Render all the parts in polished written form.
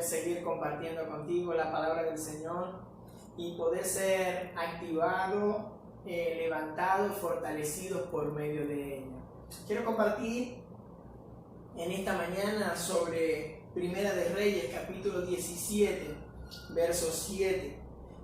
seguir compartiendo contigo la palabra del Señor y poder ser activado, levantado, fortalecido por medio de ella. Quiero compartir en esta mañana sobre Primera de Reyes, capítulo 17, verso 7.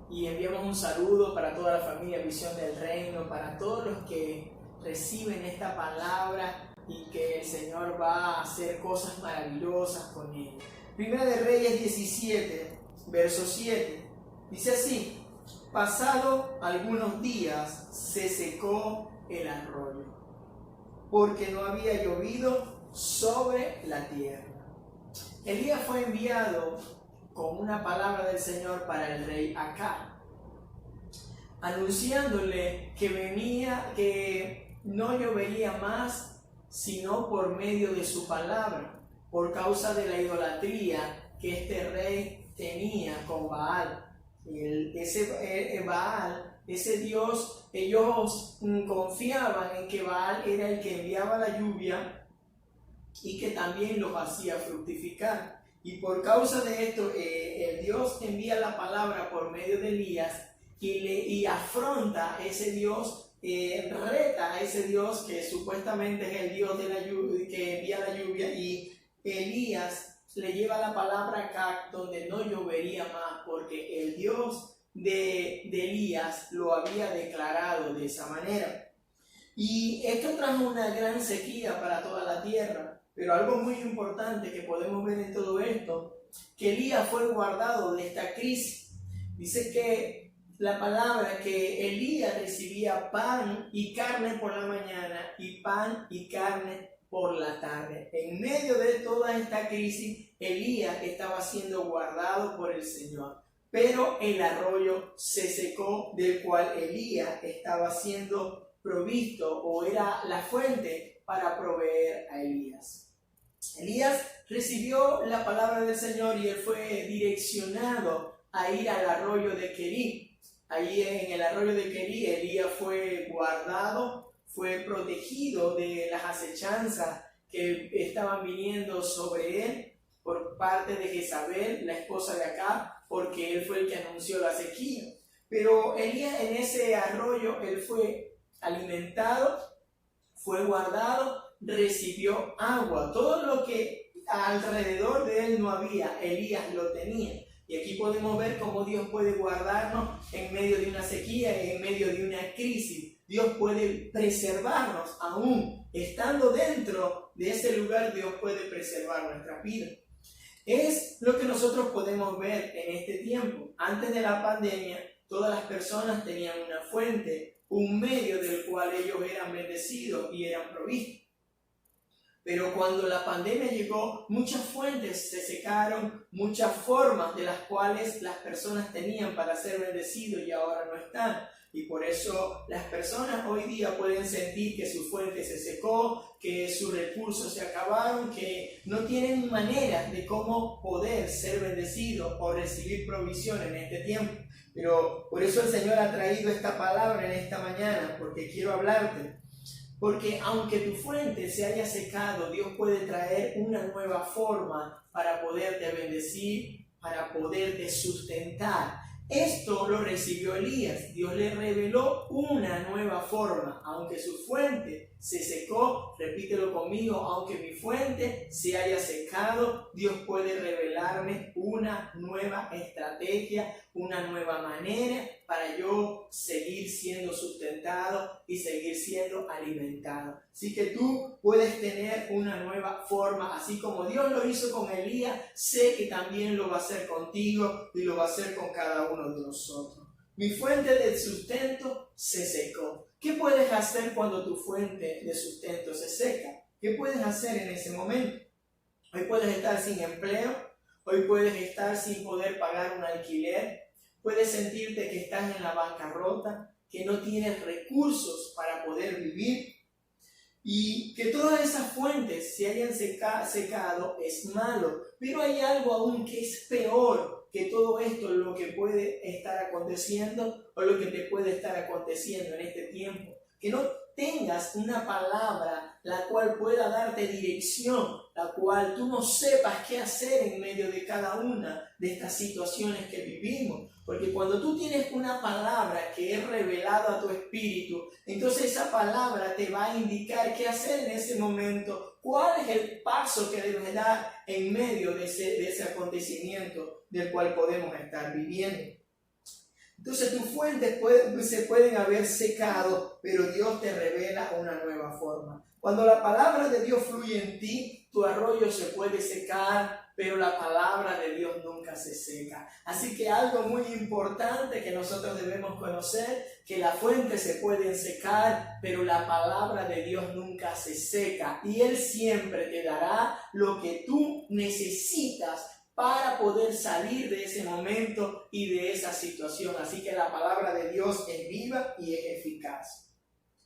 Y enviamos un saludo para toda la familia Visión del Reino, para todos los que reciben esta palabra y que el Señor va a hacer cosas maravillosas con ella. Primera de Reyes 17, verso 7. Dice así: pasado algunos días se secó el arroyo, porque no había llovido sobre la tierra. Elías fue enviado con una palabra del Señor para el rey Acab, anunciándole que no llovería más sino por medio de su palabra, por causa de la idolatría que este rey tenía con Baal. Ese Dios, ellos confiaban en que Baal era el que enviaba la lluvia y que también los hacía fructificar. Y por causa de esto, el Dios envía la palabra por medio de Elías y afronta a ese Dios, reta a ese Dios que supuestamente es el Dios de la lluvia, que envía la lluvia, y Elías le lleva la palabra a Acab donde no llovería más, porque el Dios de Elías lo había declarado de esa manera. Y esto trajo una gran sequía para toda la tierra. Pero algo muy importante que podemos ver en todo esto, que Elías fue guardado de esta crisis. Dice que la palabra que Elías recibía pan y carne por la mañana y pan y carne por la tarde. En medio de toda esta crisis, Elías estaba siendo guardado por el Señor. Pero el arroyo se secó, del cual Elías estaba siendo provisto, o era la fuente para proveer a Elías. Elías recibió la palabra del Señor y él fue direccionado a ir al arroyo de Querí. Allí en el arroyo de Querí, Elías fue guardado, fue protegido de las acechanzas que estaban viniendo sobre él por parte de Jezabel, la esposa de Acab, porque él fue el que anunció la sequía. Pero Elías en ese arroyo, él fue alimentado, fue guardado, recibió agua. Todo lo que alrededor de él no había, Elías lo tenía. Y aquí podemos ver cómo Dios puede guardarnos en medio de una sequía y en medio de una crisis. Dios puede preservarnos aún estando dentro de ese lugar. Dios puede preservar nuestra vida. Es lo que nosotros podemos ver en este tiempo. Antes de la pandemia, todas las personas tenían una fuente, un medio del cual ellos eran bendecidos y eran provistos. Pero cuando la pandemia llegó, muchas fuentes se secaron, muchas formas de las cuales las personas tenían para ser bendecidos y ahora no están. Y por eso las personas hoy día pueden sentir que su fuente se secó, que sus recursos se acabaron, que no tienen manera de cómo poder ser bendecidos o recibir provisión en este tiempo. Pero por eso el Señor ha traído esta palabra en esta mañana, porque quiero hablarte. Porque aunque tu fuente se haya secado, Dios puede traer una nueva forma para poderte bendecir, para poderte sustentar. Esto lo recibió Elías. Dios le reveló una nueva forma. Aunque su fuente se secó, repítelo conmigo, aunque mi fuente se haya secado, Dios puede revelarme una nueva estrategia, una nueva manera para yo seguir siendo sustentado y seguir siendo alimentado. Así que tú puedes tener una nueva forma, así como Dios lo hizo con Elías, sé que también lo va a hacer contigo y lo va a hacer con cada uno de nosotros. Mi fuente de sustento se secó. ¿Qué puedes hacer cuando tu fuente de sustento se seca? ¿Qué puedes hacer en ese momento? Hoy puedes estar sin empleo, hoy puedes estar sin poder pagar un alquiler, puedes sentirte que estás en la bancarrota, que no tienes recursos para poder vivir, y que todas esas fuentes se hayan secado es malo. Pero hay algo aún que es peor que todo esto, lo que puede estar aconteciendo o lo que te puede estar aconteciendo en este tiempo. Que no tengas una palabra la cual pueda darte dirección, la cual tú no sepas qué hacer en medio de cada una de estas situaciones que vivimos. Porque cuando tú tienes una palabra que es revelada a tu espíritu, entonces esa palabra te va a indicar qué hacer en ese momento, cuál es el paso que debes dar en medio de ese acontecimiento del cual podemos estar viviendo. Entonces tus fuentes se pueden haber secado, pero Dios te revela una nueva forma. Cuando la palabra de Dios fluye en ti, tu arroyo se puede secar, pero la palabra de Dios nunca se seca. Así que algo muy importante que nosotros debemos conocer, que las fuentes se pueden secar, pero la palabra de Dios nunca se seca. Y Él siempre te dará lo que tú necesitas para poder salir de ese momento y de esa situación. Así que la palabra de Dios es viva y es eficaz.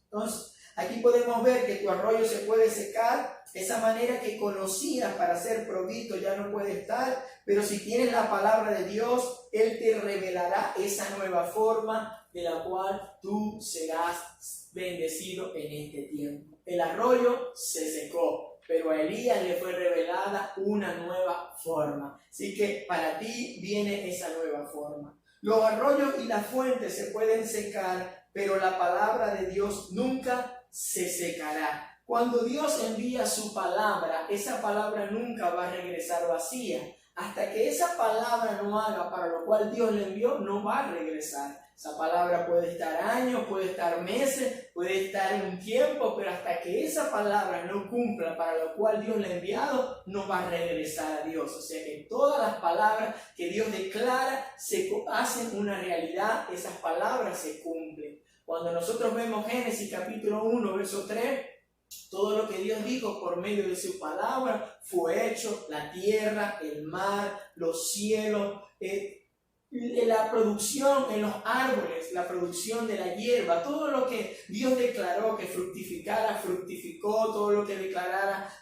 Entonces, aquí podemos ver que tu arroyo se puede secar. Esa manera que conocías para ser provisto ya no puede estar, pero si tienes la palabra de Dios, Él te revelará esa nueva forma de la cual tú serás bendecido en este tiempo. El arroyo se secó, pero a Elías le fue revelada una nueva forma. Así que para ti viene esa nueva forma. Los arroyos y las fuentes se pueden secar, pero la palabra de Dios nunca se secará. Cuando Dios envía su palabra, esa palabra nunca va a regresar vacía. Hasta que esa palabra no haga para lo cual Dios le envió, no va a regresar. Esa palabra puede estar años, puede estar meses, puede estar un tiempo, pero hasta que esa palabra no cumpla para lo cual Dios le ha enviado, no va a regresar a Dios. O sea que todas las palabras que Dios declara se hacen una realidad, esas palabras se cumplen. Cuando nosotros vemos Génesis capítulo 1, verso 3, todo lo que Dios dijo por medio de su palabra fue hecho, la tierra, el mar, los cielos, la producción en los árboles, la producción de la hierba, todo lo que Dios declaró que fructificara, fructificó, todo lo que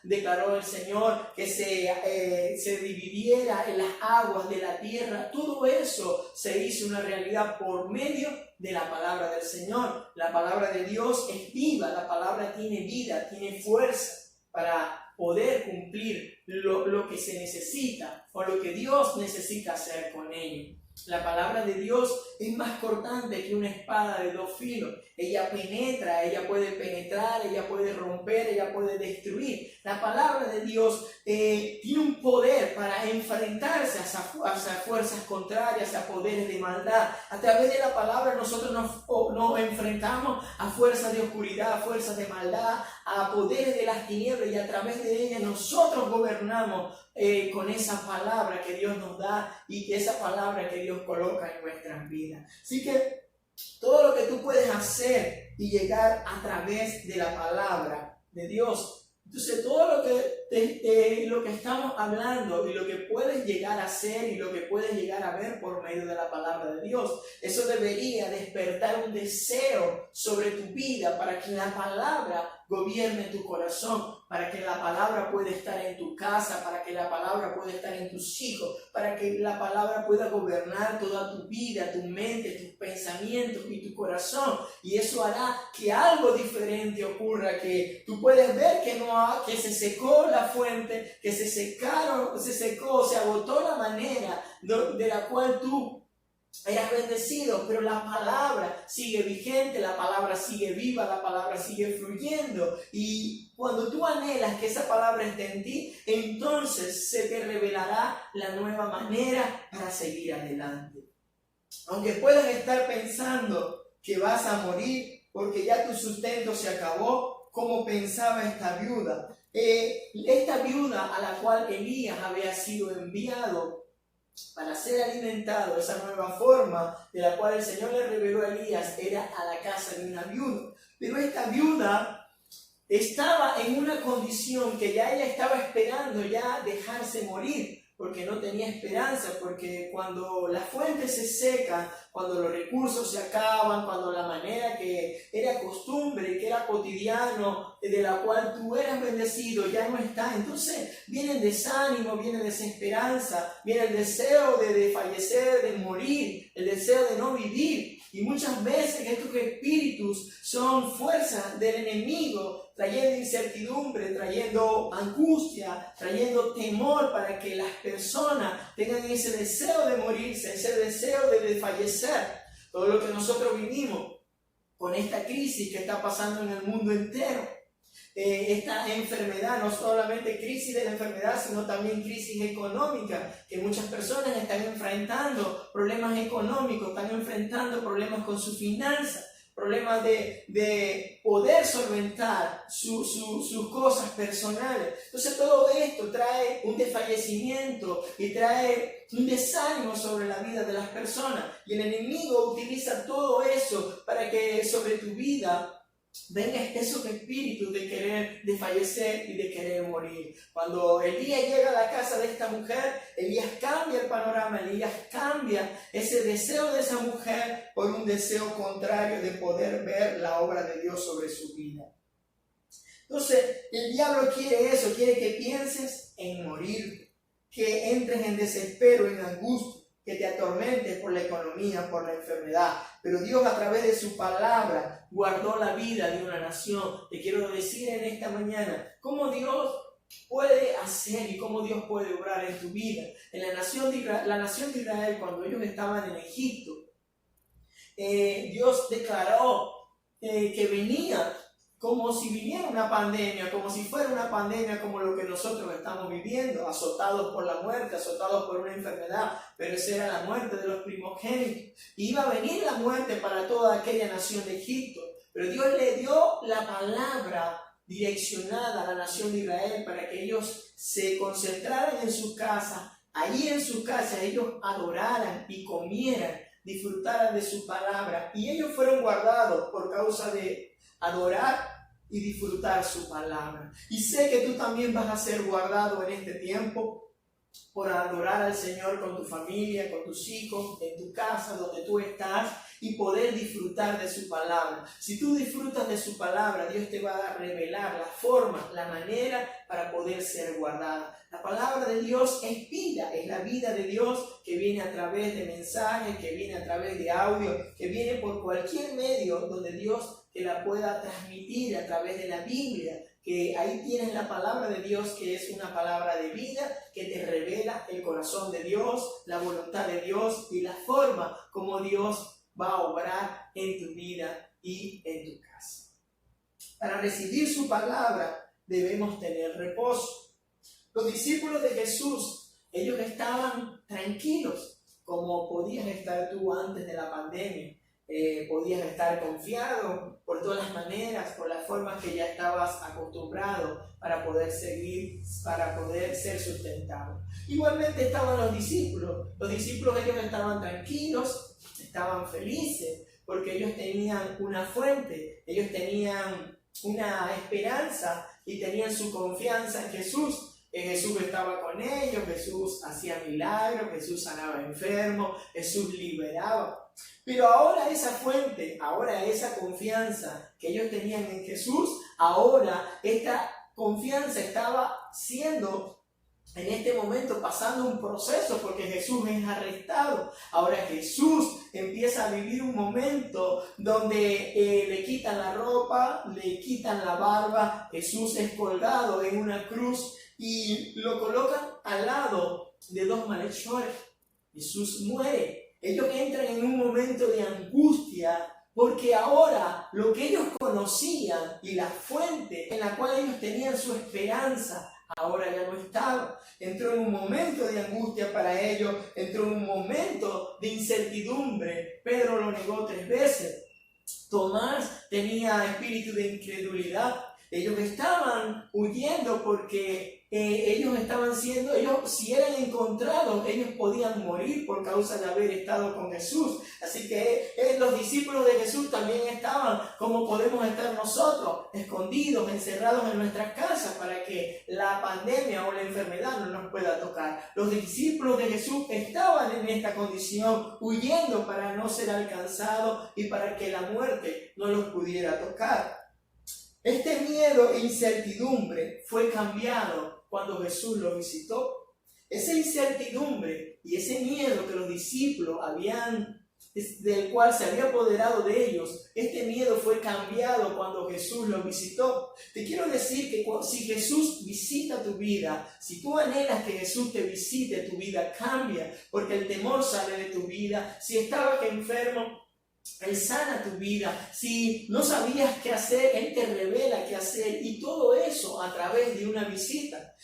declaró el Señor, que se dividiera en las aguas de la tierra, todo eso se hizo una realidad por medio de la palabra del Señor. La palabra de Dios es viva, la palabra tiene vida, tiene fuerza para poder cumplir lo que se necesita o lo que Dios necesita hacer con ello. La palabra de Dios es más cortante que una espada de dos filos. Ella penetra, ella puede penetrar, ella puede romper, ella puede destruir. La palabra de Dios tiene un poder para enfrentarse a fuerzas contrarias, a poderes de maldad. A través de la palabra nosotros nos enfrentamos a fuerzas de oscuridad, a fuerzas de maldad, a poderes de las tinieblas, y a través de ella nosotros gobernamos con esa palabra que Dios nos da y que esa palabra que Dios coloca en nuestras vidas. Así que todo lo que tú puedes hacer y llegar a través de la palabra de Dios. Entonces todo lo que estamos hablando y lo que puedes llegar a hacer y lo que puedes llegar a ver por medio de la palabra de Dios, eso debería despertar un deseo sobre tu vida para que la palabra gobierne tu corazón, para que la palabra pueda estar en tu casa, para que la palabra pueda estar en tus hijos, para que la palabra pueda gobernar toda tu vida, tu mente, tus pensamientos y tu corazón. Y eso hará que algo diferente ocurra, que tú puedes ver que se secó la fuente, que se secó, se agotó la manera de la cual tú eras bendecido, pero la palabra sigue vigente, la palabra sigue viva, la palabra sigue fluyendo. Y cuando tú anhelas que esa palabra esté en ti, entonces se te revelará la nueva manera para seguir adelante. Aunque puedas estar pensando que vas a morir porque ya tu sustento se acabó, como pensaba esta viuda. Esta viuda a la cual Elías había sido enviado para ser alimentado, esa nueva forma de la cual el Señor le reveló a Elías era a la casa de una viuda. Pero esta viuda estaba en una condición que ya ella estaba esperando ya dejarse morir, porque no tenía esperanza, porque cuando las fuentes se secan, cuando los recursos se acaban, cuando la manera que era costumbre, que era cotidiano, de la cual tú eras bendecido, ya no está, entonces viene el desánimo, viene la desesperanza, viene el deseo de fallecer, de morir, el deseo de no vivir. Y muchas veces estos espíritus son fuerzas del enemigo, trayendo incertidumbre, trayendo angustia, trayendo temor para que las personas tengan ese deseo de morirse, ese deseo de fallecer. Todo lo que nosotros vivimos con esta crisis que está pasando en el mundo entero. Esta enfermedad, no solamente crisis de la enfermedad, sino también crisis económica, que muchas personas están enfrentando problemas económicos, están enfrentando problemas con sus finanzas, problemas de poder solventar sus cosas personales. Entonces todo esto trae un desfallecimiento y trae un desánimo sobre la vida de las personas, y el enemigo utiliza todo eso para que sobre tu vida venga esos espíritus de querer desfallecer y de querer morir. Cuando Elías llega a la casa de esta mujer, Elías cambia el panorama, Elías cambia ese deseo de esa mujer por un deseo contrario de poder ver la obra de Dios sobre su vida. Entonces, el diablo quiere eso, quiere que pienses en morir, que entres en desespero, en angustia, que te atormentes por la economía, por la enfermedad. Pero Dios, a través de su palabra, guardó la vida de una nación. Te quiero decir en esta mañana cómo Dios puede hacer y cómo Dios puede obrar en tu vida. En la nación de Israel, cuando ellos estaban en Egipto, Dios declaró que venía como si viniera una pandemia, como si fuera una pandemia como lo que nosotros estamos viviendo, azotados por la muerte, azotados por una enfermedad, pero esa era la muerte de los primogénitos. Iba a venir la muerte para toda aquella nación de Egipto, pero Dios le dio la palabra direccionada a la nación de Israel para que ellos se concentraran en su casa, allí en su casa ellos adoraran y comieran, disfrutaran de su palabra, y ellos fueron guardados por causa de adorar y disfrutar su palabra. Y sé que tú también vas a ser guardado en este tiempo por adorar al Señor con tu familia, con tus hijos, en tu casa, donde tú estás, y poder disfrutar de su palabra. Si tú disfrutas de su palabra, Dios te va a revelar la forma, la manera para poder ser guardada. La palabra de Dios es vida, es la vida de Dios que viene a través de mensajes, que viene a través de audio, que viene por cualquier medio donde Dios te la pueda transmitir a través de la Biblia, que ahí tienes la palabra de Dios, que es una palabra de vida, que te revela el corazón de Dios, la voluntad de Dios y la forma como Dios va a obrar en tu vida y en tu casa. Para recibir su palabra debemos tener reposo. Los discípulos de Jesús, ellos estaban tranquilos, como podías estar tú antes de la pandemia. Podías estar confiado por todas las maneras, por las formas que ya estabas acostumbrado para poder seguir, para poder ser sustentado. Igualmente estaban los discípulos ellos estaban tranquilos, estaban felices, porque ellos tenían una fuente, ellos tenían una esperanza y tenían su confianza en Jesús. Jesús estaba con ellos, Jesús hacía milagros, Jesús sanaba enfermos, Jesús liberaba. Pero ahora esa fuente, ahora esa confianza que ellos tenían en Jesús, ahora esta confianza estaba siendo en este momento pasando un proceso, porque Jesús es arrestado. Ahora Jesús empieza a vivir un momento donde le quitan la ropa, le quitan la barba, Jesús es colgado en una cruz y lo colocan al lado de dos malhechores. Jesús muere. Ellos entran en un momento de angustia, porque ahora lo que ellos conocían y la fuente en la cual ellos tenían su esperanza, ahora ya no estaba. Entró en un momento de angustia para ellos, entró en un momento de incertidumbre. Pedro lo negó 3 veces. Tomás tenía espíritu de incredulidad. Ellos estaban huyendo porque ellos si eran encontrados, ellos podían morir por causa de haber estado con Jesús. Así que los discípulos de Jesús también estaban como podemos estar nosotros, escondidos, encerrados en nuestras casas para que la pandemia o la enfermedad no nos pueda tocar. Los discípulos de Jesús estaban en esta condición, huyendo para no ser alcanzados y para que la muerte no los pudiera tocar. Este miedo e incertidumbre fue cambiado cuando Jesús lo visitó. Esa incertidumbre y ese miedo que los discípulos habían del cual se había apoderado de ellos, este miedo fue cambiado cuando Jesús los visitó. Te quiero decir que si Jesús visita tu vida, si tú anhelas que Jesús te visite, tu vida cambia, porque el temor sale de tu vida. Si estabas enfermo, Él sana tu vida. Si no sabías qué hacer, Él te revela qué hacer, y todo eso a través de una visita.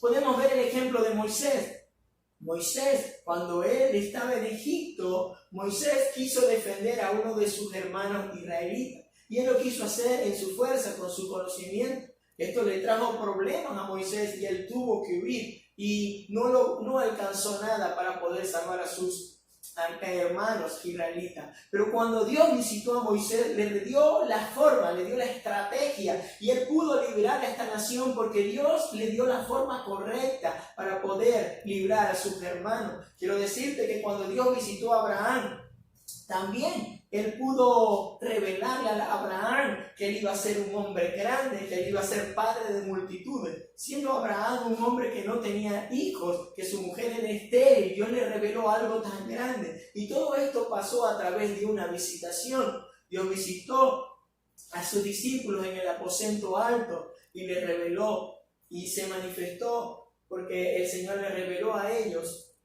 Podemos ver el ejemplo de Moisés. Moisés, cuando él estaba en Egipto, Moisés quiso defender a uno de sus hermanos israelitas, y él lo quiso hacer en su fuerza, con su conocimiento. Esto le trajo problemas a Moisés y él tuvo que huir, y no alcanzó nada para poder salvar a sus hermanos israelitas. Pero cuando Dios visitó a Moisés, le dio la forma, le dio la estrategia, y él pudo librar a esta nación porque Dios le dio la forma correcta para poder librar a sus hermanos. Quiero decirte que cuando Dios visitó a Abraham, también Él pudo revelarle a Abraham que él iba a ser un hombre grande, que él iba a ser padre de multitudes. Siendo Abraham un hombre que no tenía hijos, que su mujer era estéril, Dios le reveló algo tan grande. Y todo esto pasó a través de una visitación. Dios visitó a sus discípulos en el aposento alto y le reveló y se manifestó, porque el Señor le reveló a ellos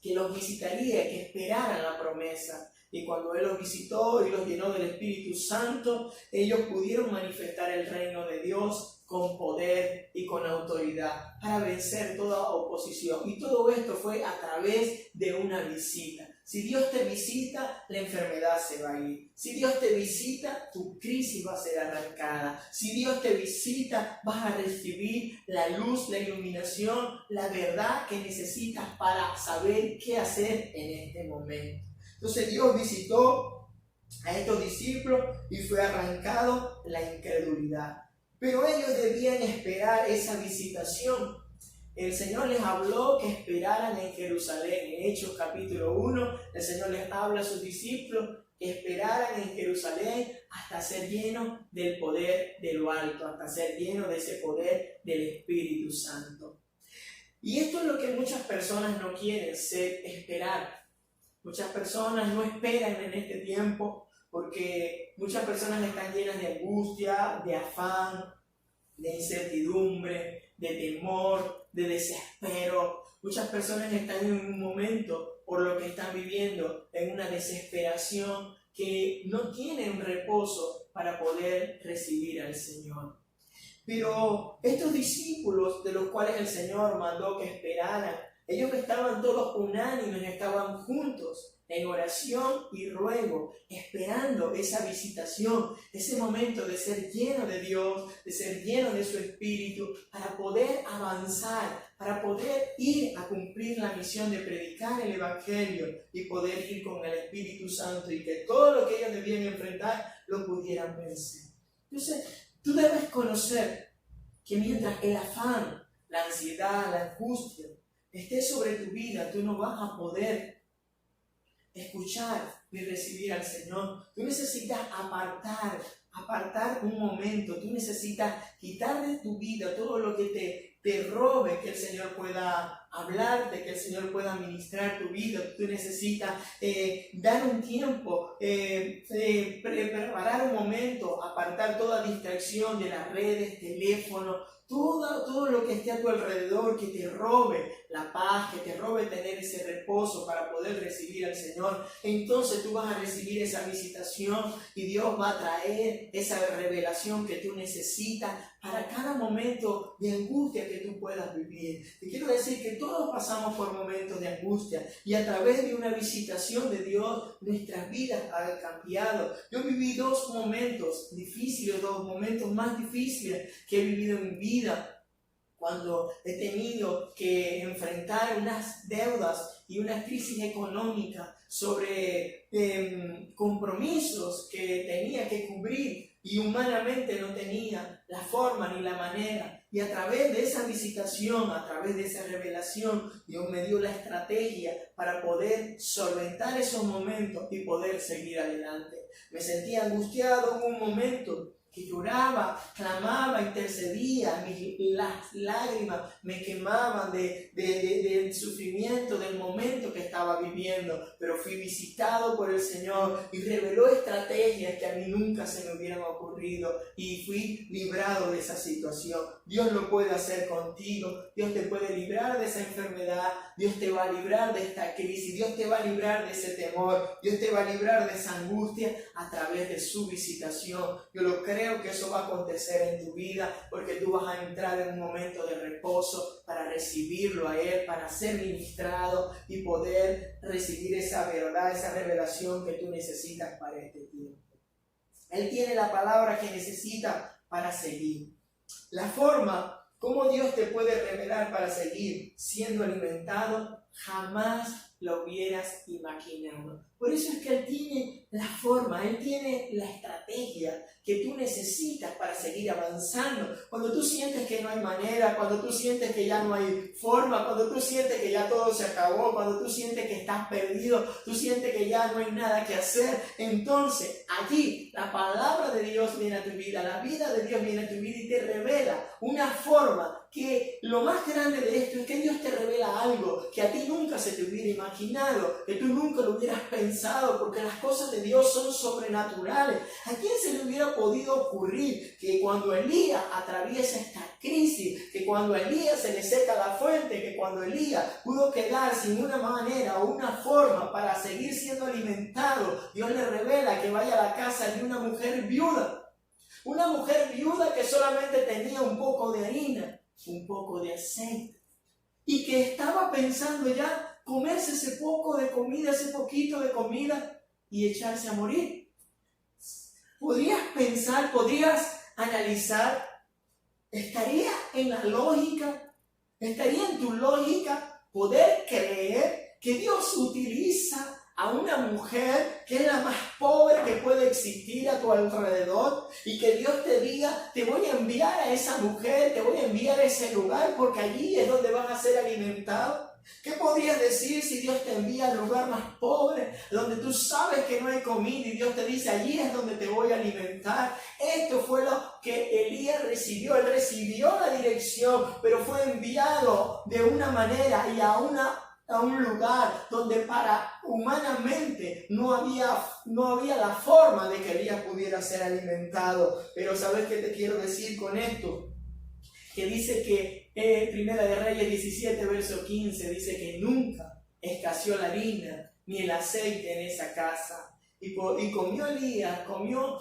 que los visitaría, que esperaran la promesa. Y cuando Él los visitó y los llenó del Espíritu Santo, ellos pudieron manifestar el reino de Dios con poder y con autoridad para vencer toda oposición. Y todo esto fue a través de una visita. Si Dios te visita, la enfermedad se va a ir. Si Dios te visita, tu crisis va a ser arrancada. Si Dios te visita, vas a recibir la luz, la iluminación, la verdad que necesitas para saber qué hacer en este momento. Entonces Dios visitó a estos discípulos y fue arrancado la incredulidad. Pero ellos debían esperar esa visitación. El Señor les habló que esperaran en Jerusalén. En Hechos capítulo 1, el Señor les habla a sus discípulos que esperaran en Jerusalén hasta ser llenos del poder de lo alto, hasta ser llenos de ese poder del Espíritu Santo. Y esto es lo que muchas personas no quieren, esperar. Muchas personas no esperan en este tiempo porque muchas personas están llenas de angustia, de afán, de incertidumbre, de temor, de desespero. Muchas personas están en un momento, por lo que están viviendo, en una desesperación que no tienen reposo para poder recibir al Señor. Pero estos discípulos de los cuales el Señor mandó que esperaran, ellos estaban todos unánimes, estaban juntos en oración y ruego, esperando esa visitación, ese momento de ser lleno de Dios, de ser lleno de su Espíritu, para poder avanzar, para poder ir a cumplir la misión de predicar el Evangelio y poder ir con el Espíritu Santo, y que todo lo que ellos debían enfrentar lo pudieran vencer. Entonces, tú debes conocer que mientras el afán, la ansiedad, la angustia esté sobre tu vida, tú no vas a poder escuchar ni recibir al Señor. Tú necesitas apartar un momento. Tú necesitas quitar de tu vida todo lo que te robe, que el Señor pueda hablarte, que el Señor pueda ministrar tu vida. Tú necesitas dar un tiempo, preparar un momento, apartar toda distracción de las redes, teléfono, todo lo que esté a tu alrededor que te robe la paz, que te robe tener ese reposo para poder recibir al Señor. Entonces tú vas a recibir esa visitación y Dios va a traer esa revelación que tú necesitas para cada momento de angustia que tú puedas vivir. Te quiero decir que todos pasamos por momentos de angustia, y a través de una visitación de Dios nuestras vidas han cambiado. Yo viví dos momentos difíciles, dos momentos más difíciles que he vivido en mi vida, cuando he tenido que enfrentar unas deudas y una crisis económica sobre compromisos que tenía que cubrir y humanamente no tenía la forma ni la manera. Y a través de esa visitación, a través de esa revelación, Dios me dio la estrategia para poder solventar esos momentos y poder seguir adelante. Me sentía angustiado en un momento que lloraba, clamaba, intercedía, las lágrimas me quemaban del sufrimiento, del momento que estaba viviendo, pero fui visitado por el Señor y reveló estrategias que a mí nunca se me hubieran ocurrido y fui librado de esa situación. Dios lo puede hacer contigo, Dios te puede librar de esa enfermedad, Dios te va a librar de esta crisis, Dios te va a librar de ese temor, Dios te va a librar de esa angustia a través de su visitación. Yo lo creo que eso va a acontecer en tu vida porque tú vas a entrar en un momento de reposo para recibirlo a Él, para ser ministrado y poder recibir esa verdad, esa revelación que tú necesitas para este tiempo. Él tiene la palabra que necesita para seguir. La forma como Dios te puede revelar para seguir siendo alimentado, jamás lo hubieras imaginado. Por eso es que Él tiene la forma, Él tiene la estrategia que tú necesitas para seguir avanzando. Cuando tú sientes que no hay manera, cuando tú sientes que ya no hay forma, cuando tú sientes que ya todo se acabó, cuando tú sientes que estás perdido, tú sientes que ya no hay nada que hacer, entonces allí la palabra de Dios viene a tu vida, la vida de Dios viene a tu vida y te revela una forma que lo más grande de esto es que Dios te revela algo que a ti nunca se te hubiera imaginado, que tú nunca lo hubieras pensado, porque las cosas de Dios son sobrenaturales. ¿A quién se le hubiera podido ocurrir que cuando Elías atraviesa esta crisis, que cuando a Elías se le seca la fuente, que cuando Elías pudo quedar sin una manera o una forma para seguir siendo alimentado, Dios le revela que vaya a la casa de una mujer viuda? Una mujer viuda que solamente tenía un poco de harina, un poco de aceite, y que estaba pensando ya comerse ese poco de comida, ese poquito de comida y echarse a morir. Podrías pensar, podrías analizar, estaría en la lógica, estaría en tu lógica poder creer que Dios utiliza a una mujer que es la más pobre que puede existir a tu alrededor y que Dios te diga, te voy a enviar a esa mujer, te voy a enviar a ese lugar porque allí es donde van a ser alimentados? ¿Qué podrías decir si Dios te envía al lugar más pobre, donde tú sabes que no hay comida y Dios te dice, allí es donde te voy a alimentar? Esto fue lo que Elías recibió. Él recibió la dirección, pero fue enviado de una manera y a un lugar donde humanamente no había la forma de que Elías pudiera ser alimentado. Pero ¿sabes qué te quiero decir con esto? Que dice que Primera de Reyes 17, verso 15, dice que nunca escaseó la harina ni el aceite en esa casa. Y comió Elías, comió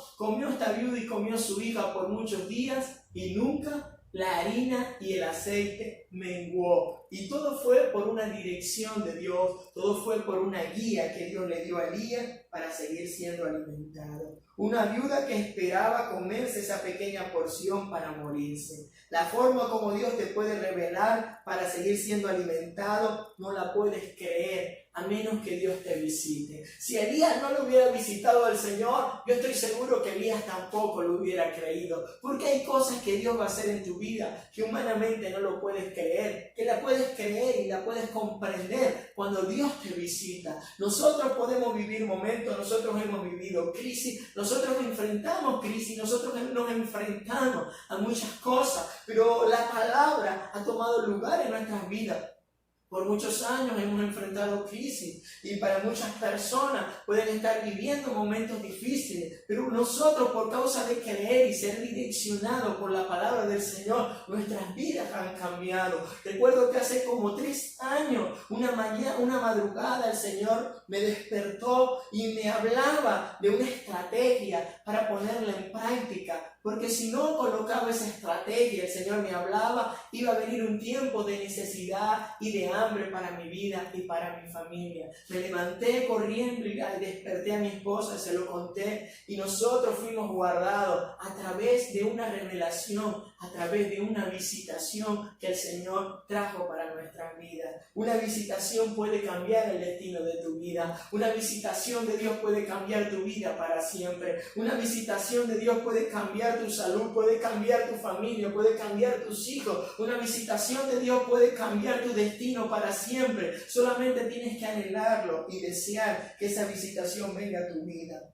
esta viuda y comió su hija por muchos días y nunca la harina y el aceite menguó. Y todo fue por una dirección de Dios, todo fue por una guía que Dios le dio a Elías para seguir siendo alimentado. Una viuda que esperaba comerse esa pequeña porción para morirse. La forma como Dios te puede revelar para seguir siendo alimentado no la puedes creer a menos que Dios te visite. Si Elías no lo hubiera visitado al Señor, yo estoy seguro que Elías tampoco lo hubiera creído. Porque hay cosas que Dios va a hacer en tu vida que humanamente no lo puedes creer, que la puedes creer y la puedes comprender cuando Dios te visita. Nosotros podemos vivir momentos, nosotros hemos vivido crisis, nosotros enfrentamos crisis, nosotros nos enfrentamos a muchas cosas, pero la palabra ha tomado lugar en nuestras vidas. Por muchos años hemos enfrentado crisis y para muchas personas pueden estar viviendo momentos difíciles, pero nosotros, por causa de creer y ser direccionados por la palabra del Señor, nuestras vidas han cambiado. Recuerdo que hace como 3 años, una madrugada, el Señor me despertó y me hablaba de una estrategia para ponerla en práctica. Porque si no colocaba esa estrategia, el Señor me hablaba, iba a venir un tiempo de necesidad y de hambre para mi vida y para mi familia. Me levanté corriendo y desperté a mi esposa, se lo conté, y nosotros fuimos guardados a través de una revelación, a través de una visitación que el Señor trajo para nuestras vidas. Una visitación puede cambiar el destino de tu vida. Una visitación de Dios puede cambiar tu vida para siempre. Una visitación de Dios puede cambiar tu salud, puede cambiar tu familia, puede cambiar tus hijos. Una visitación de Dios puede cambiar tu destino para siempre. Solamente tienes que anhelarlo y desear que esa visitación venga a tu vida.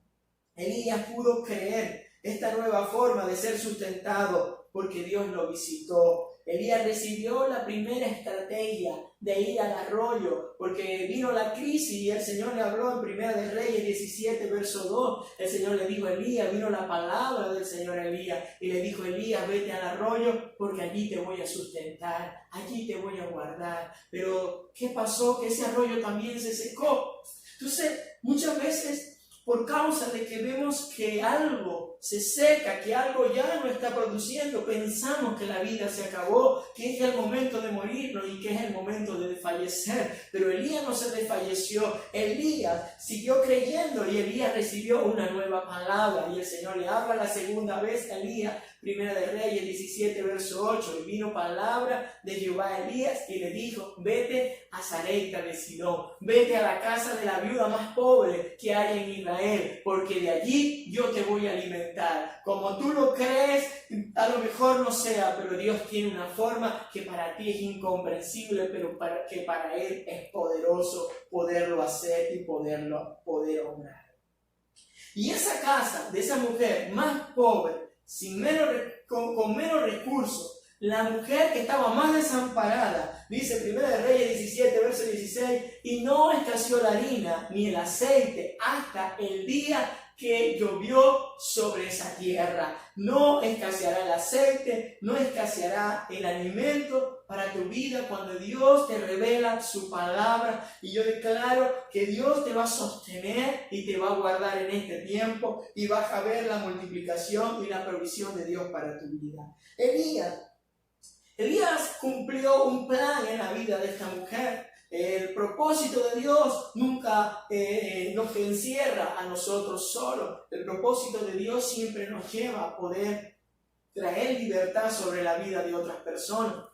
Elías pudo creer esta nueva forma de ser sustentado porque Dios lo visitó. Elías recibió la primera estrategia de ir al arroyo, porque vino la crisis y el Señor le habló en Primera de Reyes 17, verso 2. El Señor le dijo a Elías, vino la palabra del Señor a Elías y le dijo: Elías, vete al arroyo porque allí te voy a sustentar, allí te voy a guardar. Pero ¿qué pasó? Que ese arroyo también se secó. Entonces, muchas veces, por causa de que vemos que algo se seca, que algo ya no está produciendo, pensamos que la vida se acabó, que es el momento de morirnos y que es el momento de desfallecer. Pero Elías no se desfalleció, Elías siguió creyendo y Elías recibió una nueva palabra. Y el Señor le habla la segunda vez a Elías, Primera de Reyes 17, verso 8. Y vino palabra de Jehová a Elías y le dijo: vete a Sarepta de Sidón, vete a la casa de la viuda más pobre que hay en Israel, porque de allí yo te voy a alimentar. Como tú lo crees, a lo mejor no sea, pero Dios tiene una forma que para ti es incomprensible, pero que para Él es poderoso poderlo hacer y poder obrar. Y esa casa de esa mujer más pobre, con menos recursos, la mujer que estaba más desamparada, dice Primera de Reyes 17, verso 16, y no escaseó la harina ni el aceite hasta el día que llovió sobre esa tierra. No escaseará el aceite, no escaseará el alimento para tu vida cuando Dios te revela su palabra. Y yo declaro que Dios te va a sostener y te va a guardar en este tiempo, y vas a ver la multiplicación y la provisión de Dios para tu vida. Elías cumplió un plan en la vida de esta mujer. El propósito de Dios nunca nos encierra a nosotros solos. El propósito de Dios siempre nos lleva a poder traer libertad sobre la vida de otras personas.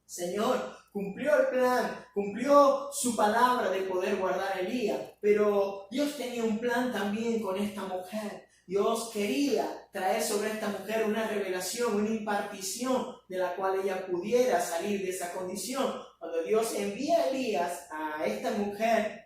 Señor cumplió el plan, cumplió su palabra de poder guardar a Elías, pero Dios tenía un plan también con esta mujer. Dios quería traer sobre esta mujer una revelación, una impartición de la cual ella pudiera salir de esa condición. Cuando Dios envía a Elías a esta mujer,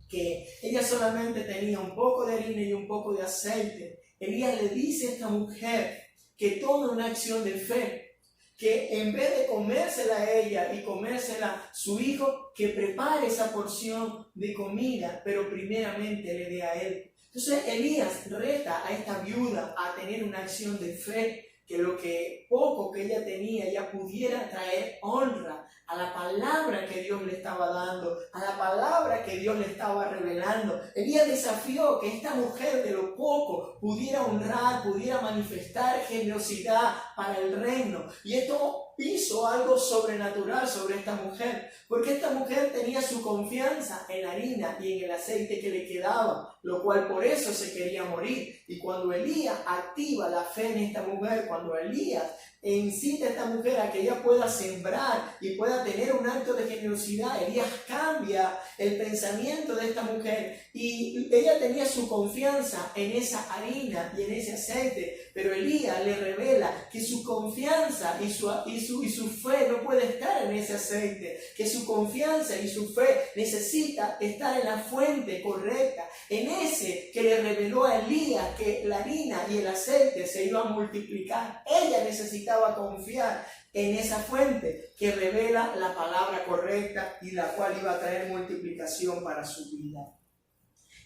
que ella solamente tenía un poco de harina y un poco de aceite, Elías le dice a esta mujer que tome una acción de fe, que en vez de comérsela a ella y comérsela a su hijo, que prepare esa porción de comida, pero primeramente le dé a él. Entonces Elías reta a esta viuda a tener una acción de fe, que lo que poco que ella tenía ya pudiera traer honra a la palabra que Dios le estaba dando, a la palabra que Dios le estaba revelando. Elías desafió que esta mujer de lo poco pudiera honrar, pudiera manifestar generosidad para el reino. Y esto hizo algo sobrenatural sobre esta mujer, porque esta mujer tenía su confianza en la harina y en el aceite que le quedaba, lo cual por eso se quería morir. Y cuando Elías activa la fe en esta mujer, cuando Elías incita a esta mujer a que ella pueda sembrar y pueda tener un acto de generosidad, Elías cambia el pensamiento de esta mujer, y ella tenía su confianza en esa harina y en ese aceite, pero Elías le revela que su confianza y su fe no puede estar en ese aceite, que su confianza y su fe necesita estar en la fuente correcta, en ese que le reveló a Elías que la harina y el aceite se iban a multiplicar. Ella necesitaba confiar en esa fuente que revela la palabra correcta y la cual iba a traer multiplicación para su vida.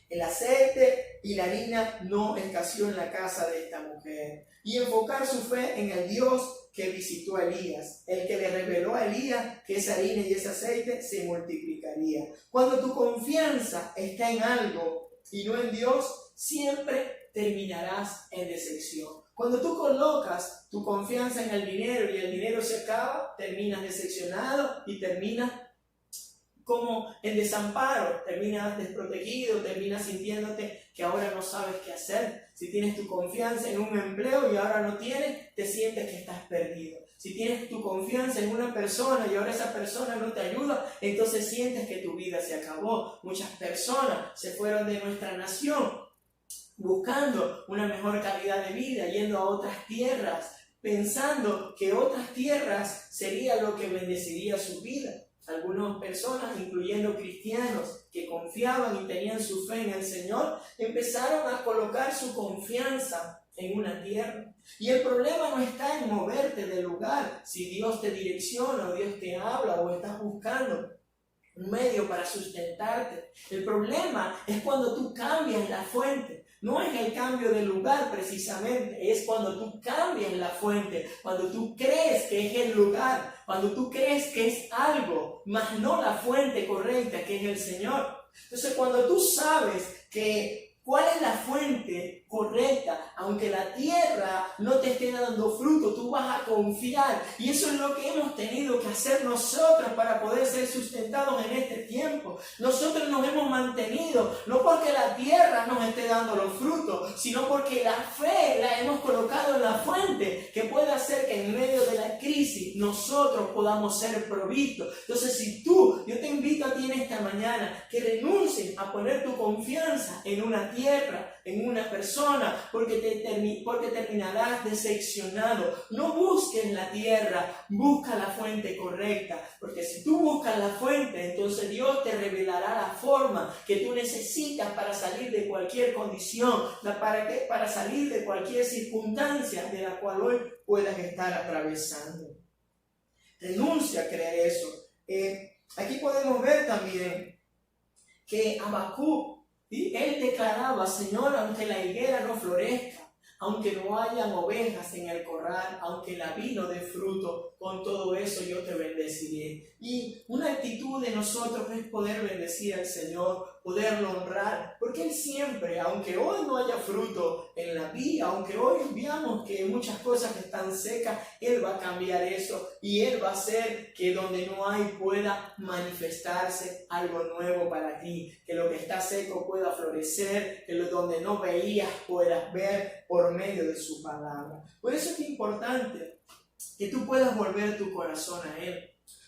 El aceite y la harina no escaseó en la casa de esta mujer. Y enfocar su fe en el Dios que visitó a Elías, el que le reveló a Elías que esa harina y ese aceite se multiplicaría. Cuando tu confianza está en algo y no en Dios, siempre terminarás en decepción. Cuando tú colocas tu confianza en el dinero y el dinero se acaba, terminas decepcionado y terminas como en desamparo, terminas desprotegido, terminas sintiéndote que ahora no sabes qué hacer. Si tienes tu confianza en un empleo y ahora no tienes, te sientes que estás perdido. Si tienes tu confianza en una persona y ahora esa persona no te ayuda, entonces sientes que tu vida se acabó. Muchas personas se fueron de nuestra nación buscando una mejor calidad de vida, yendo a otras tierras, pensando que otras tierras sería lo que bendeciría su vida. Algunas personas, incluyendo cristianos que confiaban y tenían su fe en el Señor, empezaron a colocar su confianza en una tierra. Y el problema no está en moverte del lugar, si Dios te direcciona o Dios te habla o estás buscando un medio para sustentarte. El problema es cuando tú cambias la fuente. No es el cambio de lugar precisamente, es cuando tú cambias la fuente, cuando tú crees que es el lugar, cuando tú crees que es algo, mas no la fuente correcta que es el Señor. Entonces cuando tú sabes que cuál es la fuente correcta, aunque la tierra no te esté dando fruto, tú vas a confiar. Y eso es lo que hemos tenido que hacer nosotros para poder ser sustentados en este tiempo. Nosotros nos hemos mantenido, no porque la tierra nos esté dando los frutos, sino porque la fe la hemos colocado en la fuente, que puede hacer que en medio de la crisis nosotros podamos ser provistos. Entonces yo te invito a ti en esta mañana que renuncies a poner tu confianza en una tierra, en una persona, porque terminarás decepcionado. No busques la tierra, busca la fuente correcta, porque si tú buscas la fuente, entonces Dios te revelará la forma que tú necesitas para salir de cualquier condición, para salir de cualquier circunstancia de la cual hoy puedas estar atravesando. Renuncia a creer eso. Aquí podemos ver también que Habacuc, y él declaraba: Señor, aunque la higuera no florezca, aunque no hayan ovejas en el corral, aunque la vid no dé fruto, con todo eso yo te bendeciré. Y una actitud de nosotros es poder bendecir al Señor, poderlo honrar, porque Él siempre, aunque hoy no haya fruto en la vid, aunque hoy veamos que muchas cosas están secas, Él va a cambiar eso y Él va a hacer que donde no hay pueda manifestarse algo nuevo para ti, que lo que está seco pueda florecer, que donde no veías puedas ver por medio de su palabra. Por eso es importante que tú puedas volver tu corazón a Él.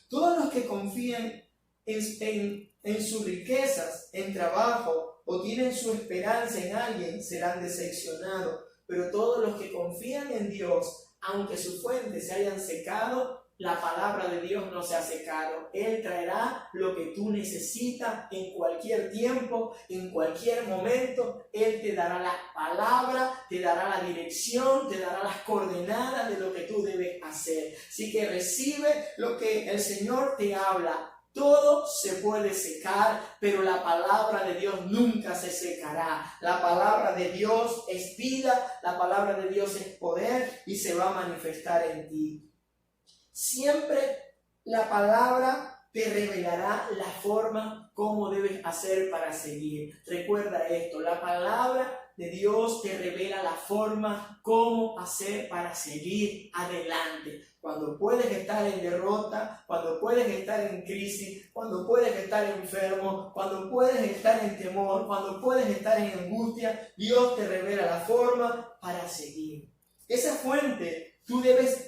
Todos los que confían en sus riquezas, en trabajo o tienen su esperanza en alguien serán decepcionados, pero todos los que confían en Dios, aunque sus fuentes se hayan secado, la palabra de Dios no se ha secado. Él traerá lo que tú necesitas en cualquier tiempo, en cualquier momento. Él te dará la palabra, te dará la dirección, te dará las coordenadas de lo que tú debes hacer. Así que recibe lo que el Señor te habla. Todo se puede secar, pero la palabra de Dios nunca se secará. La palabra de Dios es vida, la palabra de Dios es poder y se va a manifestar en ti. Siempre la palabra te revelará la forma como debes hacer para seguir. Recuerda esto, la palabra de Dios te revela la forma cómo hacer para seguir adelante. Cuando puedes estar en derrota, cuando puedes estar en crisis, cuando puedes estar enfermo, cuando puedes estar en temor, cuando puedes estar en angustia, Dios te revela la forma para seguir. Esa fuente,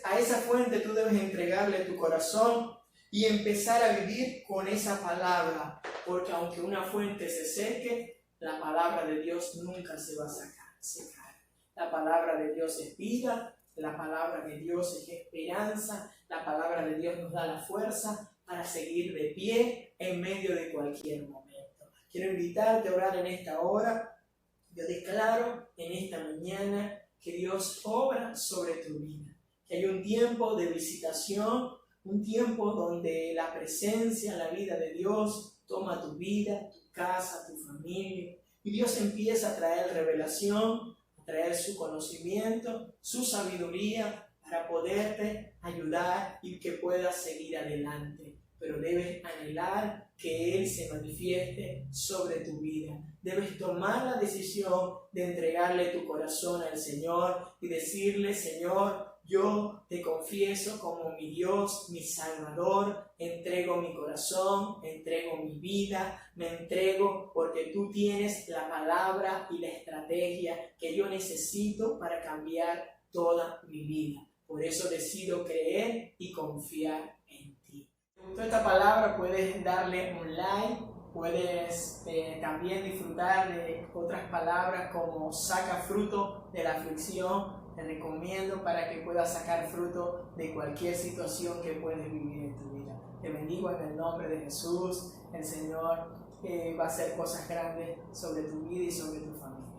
a esa fuente tú debes entregarle tu corazón y empezar a vivir con esa palabra, porque aunque una fuente se seque, la palabra de Dios nunca se va a secar. La palabra de Dios es vida, la palabra de Dios es esperanza, la palabra de Dios nos da la fuerza para seguir de pie en medio de cualquier momento. Quiero invitarte a orar en esta hora. Yo declaro en esta mañana que Dios obra sobre tu vida, que hay un tiempo de visitación, un tiempo donde la presencia, la vida de Dios toma tu vida, tu casa, tu familia, y Dios empieza a traer revelación, a traer su conocimiento, su sabiduría para poderte ayudar y que puedas seguir adelante. Pero debes anhelar que Él se manifieste sobre tu vida. Debes tomar la decisión de entregarle tu corazón al Señor y decirle: Señor, yo te confieso como mi Dios, mi Salvador, entrego mi corazón, entrego mi vida, me entrego porque tú tienes la palabra y la estrategia que yo necesito para cambiar toda mi vida. Por eso decido creer y confiar en ti. Si te gustó esta palabra, puedes darle un like, puedes también disfrutar de otras palabras como saca fruto de la aflicción. Te recomiendo para que puedas sacar fruto de cualquier situación que puedes vivir en tu vida. Te bendigo en el nombre de Jesús. El Señor va a hacer cosas grandes sobre tu vida y sobre tu familia.